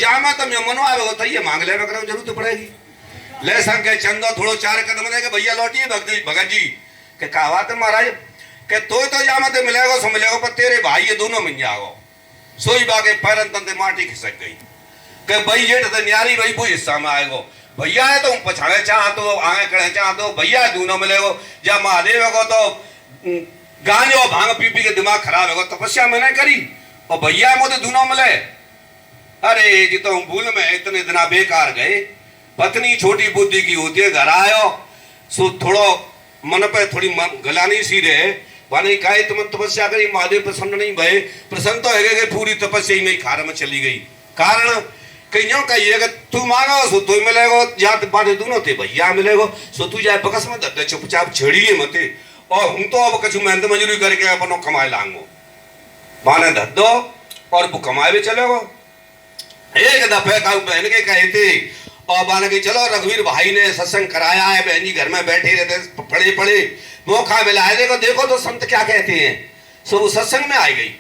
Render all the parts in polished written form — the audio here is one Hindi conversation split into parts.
जामा तो मैं मनो आवे तो ये मांग ले करो जरूरत तो पड़ेगी। ले संग के चंदो थोड़ो 4 कदम दे के भैया लौटिए भगत जी के कहा तो महाराज के तो जामा ते मिलेगा सो मिलेगा पर तेरे भाई ये दोनों मिल जाओ। सोई बागे पैरन तंते माटी खिसक गई के भाई जेठ तो न्यारी भाई वो हिस्सा में आएगो भैया है तो पछाड़े चाह तो आगे करे चाह तो भैया दोनों मिलेगो जा महादेव को तो गांजो भांग पी पी के दिमाग खराब है तपस्या मैंने करी और भैया मुझे दोनों मिले। अरे जी तो भूल में इतने दिना बेकार गए पत्नी छोटी बुद्धि की होती है घर आयो सो थोड़ो मन पे थोड़ी गलानी सी रहे वाने कहे तुम तपस्या करी महादेव प्रसन्न नहीं भय प्रसन्न तो है पूरी तपस्या में खार में चली गई कारण कईयों का ये तू मांगो सो तू मिलेगो जात बाटे दोनों थे भैया मिलेगो सो तू जाए बकस में दे चुपचाप छेड़िए मते और हम तो अब कछु मेहनत मजदूरी करके अपनो कमाए लांगो बाने धद्दो और वो कमाए भी चलेगो। एक दफे का बहन के कहे थे और बाने के चलो रघुवीर भाई ने सत्संग कराया है बहन जी घर में बैठे रहते पड़े पड़े मौका मिला है देखो तो संत क्या कहते हैं। सो वो सत्संग में आई गई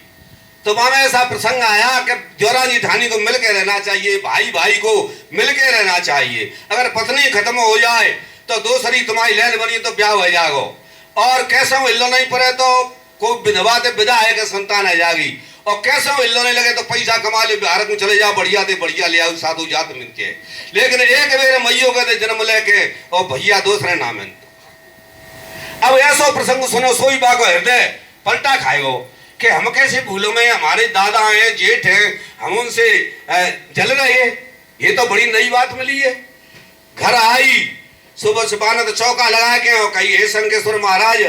तो वहां में ऐसा प्रसंग आया कि जोरा जी ठानी को मिलके रहना चाहिए भाई भाई को मिलके रहना चाहिए। अगर पत्नी खत्म हो जाए तो दूसरी तुम्हारी लैल बनी तो ब्याह हो जाएगो और कैसे हिलो नहीं पड़े तो कोई विधवा ते विदा है कि संतान है जागी और कैसे हिलो नहीं लगे तो पैसा कमा लियो भारत में चले जाओ बढ़िया ते बढ़िया ले आओ साधु जात मिलके। लेकिन एक बेर मैयो के जन्म लेके और भैया दूसरे नाम है। अब ऐसा प्रसंग सुनो सोई बा को हृदय पलटा खाएगो कि हम कैसे भूलों में हमारे दादा हैं जेठ हैं हम उनसे जल रहे हैं। ये तो बड़ी नई बात मिली है। घर आई सुबह सुबह तो चौका लगा के कही हे शंकेश्वर महाराज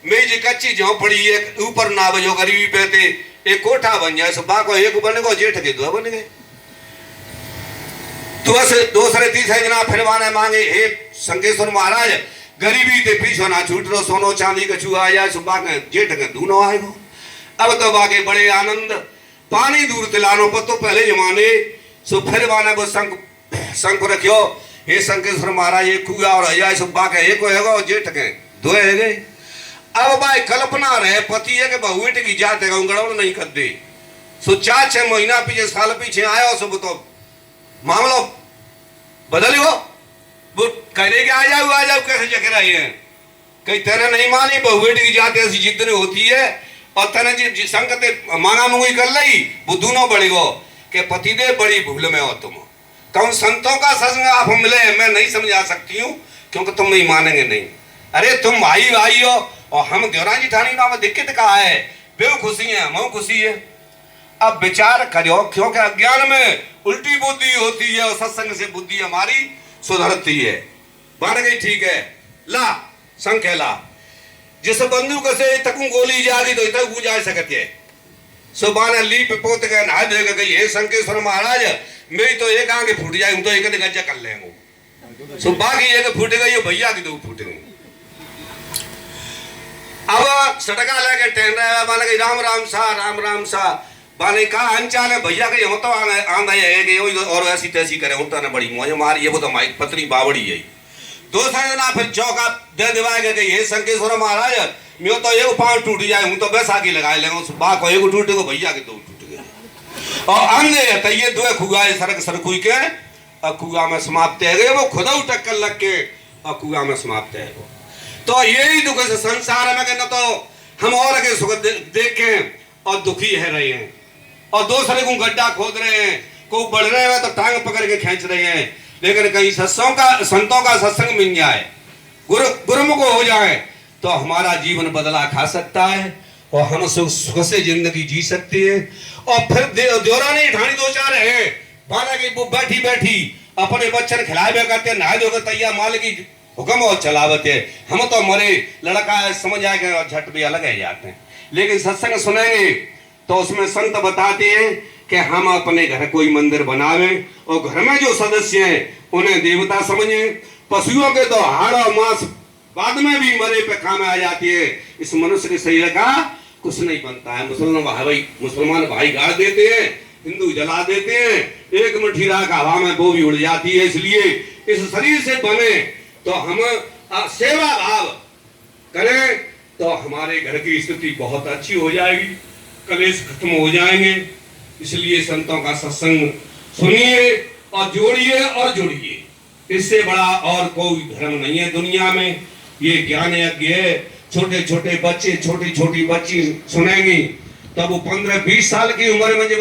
मेरी कच्ची झोपड़ी है ऊपर ना बजो गरीबी पे थे एक कोठा बन जाए सुबह को एक बन गो जेठ के दो बन गए। तो दूसरे तीसरे जना फिर मांगे हे शंकेश्वर महाराज गरीबी ते पीछो ना छूट रो सोनो चांदी कछु आ जाए सुबह के जेठ के दूनो आएगो। अब तो बागे बड़े आनंद पानी दूर तिलानो पतो पहले जमाने सो फिर वाने वो शंख रखियो हे शंकेश्वर महाराज एक कुआ और अजाय सुबह के एक होएगा और जेठ के दो है। अब भाई कल्पना रहे पति है कि बहुट की जात है गड़बड़ नहीं कर दे सो 4-6 महीना पीछे साल पीछे आया सो तो मामला बदल गो वो कहने के आ जाओ कैसे जग रहे हैं कहीं तेरे नहीं मानी बहुट की जात ऐसी जितनी होती है और तेने जी संगते मांगा मुंगी कर ली वो दोनों बढ़ी गो के पति दे बड़ी भूल में हो तुम कौन संतों का सत्संग आप मिले मैं नहीं समझा सकती हूँ क्योंकि तुम नहीं मानेंगे नहीं। अरे तुम भाई भाई हो और हम देवराज जी ठानी में दिक्कत कहा है बेव खुशी है हम खुशी है। अब विचार करो क्योंकि अज्ञान में उल्टी बुद्धि होती है और सत्संग से बुद्धि हमारी सुधरती है। बन गई ठीक है ला संख्या ला जिस बंदूक से तकू गोली जागी तो तक बुझा सकते है सुबह लीप पोत के नहा दे गई हे शंकेश्वर महाराज मेरी तो एक आंखें फूट जाए तो एक गज्जा कर लेंगे सुबह की एक फूट गई भैया की 2 फूट गई। अब सटका लेके टहन रहा मान गई राम राम सा बाने कहा अंचाल है भैया के हम तो आंधा है कि और ऐसी तैसी करे होता ना बड़ी मौज मारी वो तो हमारी पत्नी बावड़ी है। दूसरे जना फिर चौका दे दिवाएगा कि हे शंकेश्वर महाराज मैं तो एक पांव टूट जाए हूं तो बैसाखी लगा लेंगे बा को एक टूट गो भैया के 2 टूट गए और अंधे तो ये 2 खुगाए सड़क सरकुई के और कुआ में समाप्त है गए वो खुदा टक्कर लग के और कुआ में समाप्त है। तो यही दुख से संसार में न तो हम और के सुख देखे और दुखी है रहे हैं और दूसरे को गड्ढा खोद रहे हैं को बढ़ रहे हैं तो टांग पकड़ के खींच रहे हैं। लेकिन कहीं संतों का सत्संग मिल जाए गुरुमुख हो जाए तो हमारा जीवन बदला खा सकता है और हम सुख से जिंदगी जी सकती है। और फिर देवरानी ठानी 2-4 है माना कि वो बैठी अपने बच्चन खिलाए करते नहा धो तैयार माल की हुक्म और चलावत है। हम तो मरे लड़का समझ आए और झट भी अलग है जाते हैं। लेकिन सत्संग सुनेंगे तो उसमें संत बताते हैं कि हम अपने घर कोई मंदिर बनावे और घर में जो सदस्य हैं उन्हें देवता समझे। पशुओं के तो हाड़ और मांस बाद में भी मरे पे काम आ जाती है। इस मनुष्य के शरीर का कुछ नहीं बनता है। मुसलमान भाई गाड़ देते हैं हिंदू जला देते हैं एक मुट्ठी राख हवा में वो भी उड़ जाती है। इसलिए इस शरीर से बने तो हम सेवा भाव करें तो हमारे घर की स्थिति बहुत अच्छी हो जाएगी कलेश खत्म हो जाएंगे। इसलिए संतों का सत्संग सुनिए और जोड़िए और जुड़िए, इससे बड़ा और कोई धर्म नहीं है दुनिया में। ये ज्ञान यज्ञ है। छोटे छोटे बच्चे, छोटी छोटी बच्ची सुनेंगी, तब वो 15-20 साल की उम्र में जब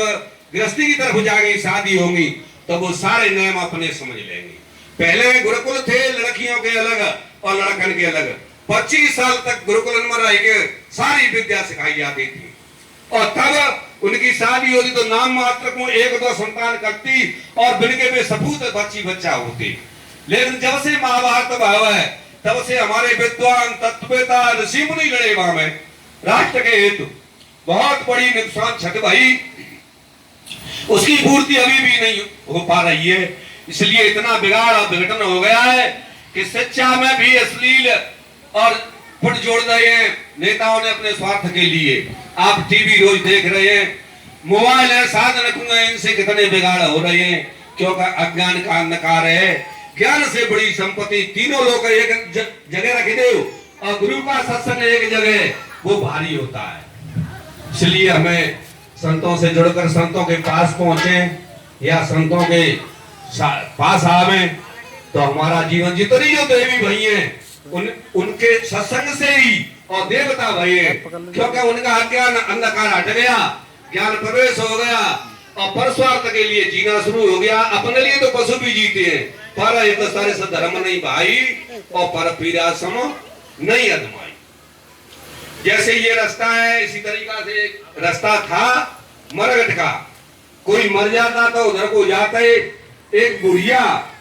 गृहस्थी की तरफ जाएंगी, शादी होंगी, तब वो सारे नियम अपने समझ लेंगे। पहले गुरुकुल थे लड़कियों के अलग और लड़कन के अलग। 25 साल तक गुरुकुल में रह के सारी विद्या सिखाई जाती थी, और तब उनकी शादी होती तो नाम मात्र को 1-2 संतान करती और बिनके में सपूत बच्चा होती। लेकिन जब से महाभारत भाव है, तब से हमारे विद्वान तत्ववेता ऋषि मुनि लड़े वहां में राष्ट्र के हेतु। बहुत बड़ी नुकसान छठ भाई, उसकी पूर्ति अभी भी नहीं हो पा रही है। इसलिए इतना बिगाड़ और विघटन हो गया है कि शिक्षा में भी अश्लील और फुट जोड़ रहे हैं नेताओं ने अपने स्वार्थ के लिए। आप टीवी रोज देख रहे हैं, मोबाइल है, साधन है, इनसे कितने बिगाड़ हो रहे हैं, क्योंकि अज्ञान का अंधकार है। ज्ञान से बड़ी संपत्ति तीनों लोग एक जगह रख दो और गुरु का सत्संग एक जगह, वो भारी होता है। इसलिए हमें संतों से जुड़कर संतों के पास पहुंचे या संतों के पास आवे, तो हमारा जीवन जितनी जो देवी भाई हैं उनके सत्संग से ही और देवता भाई हैं, क्योंकि उनका अज्ञान अंधकार हट गया, ज्ञान प्रवेश हो गया और परस्वार्थ के लिए जीना शुरू हो गया। अपने लिए तो पशु भी जीते हैं, पर एक सारे से धर्म नहीं भाई और पर पीरा सम नहीं अदमाई। जैसे ये रास्ता है, इसी तरीका से रास्ता था मरघट का। कोई मर जाता तो उधर को जाते, एक बुढ़िया